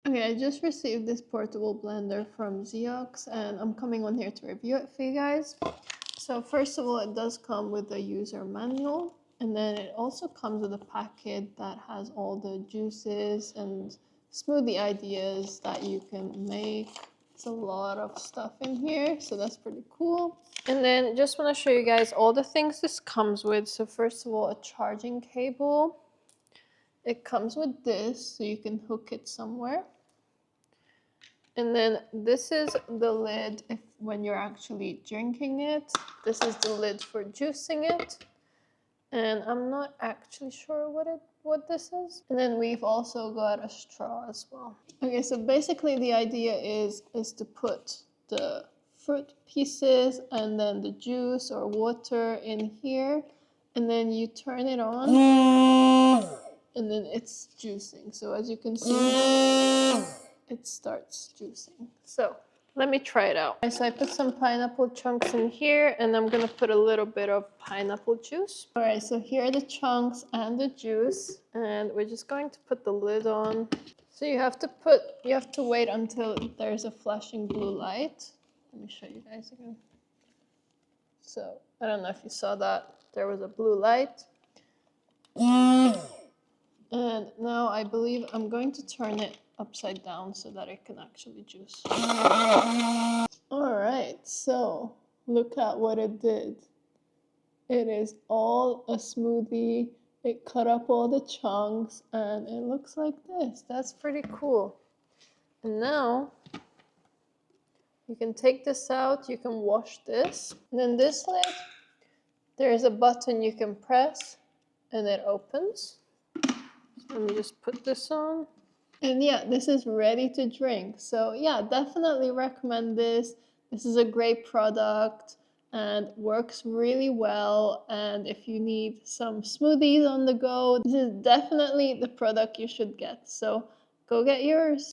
Okay, I just received this portable blender from Xiaoks and I'm coming on here to review it for you guys. So first of all, it does come with a user manual, and then it also comes with a packet that has all the juices and smoothie ideas that you can make. It's a lot of stuff in here, so that's pretty cool. And then just want to show you guys all the things this comes with. So first of all, a charging cable. It comes with this, so you can hook it somewhere. And then this is the lid when you're actually drinking it. This is the lid for juicing it. And I'm not actually sure what this is. And then we've also got a straw as well. Okay, so basically the idea is to put the fruit pieces and then the juice or water in here. And then you turn it on. And then it's juicing. So as you can see, it starts juicing. So let me try it out. So I put some pineapple chunks in here, and I'm gonna put a little bit of pineapple juice. All right, so here are the chunks and the juice, and we're just going to put the lid on. So you have to wait until there's a flashing blue light. Let me show you guys again. So I don't know if you saw that. There was a blue light. And now I believe I'm going to turn it upside down so that it can actually juice. All right, so look at what it did. It is all a smoothie. It cut up all the chunks and it looks like this. That's pretty cool. And now you can take this out, you can wash this. And then this lid, there's a button you can press and it opens. Let me just put this on. And yeah, this is ready to drink. So yeah, definitely recommend this. This is a great product and works really well. And if you need some smoothies on the go, this is definitely the product you should get. So go get yours.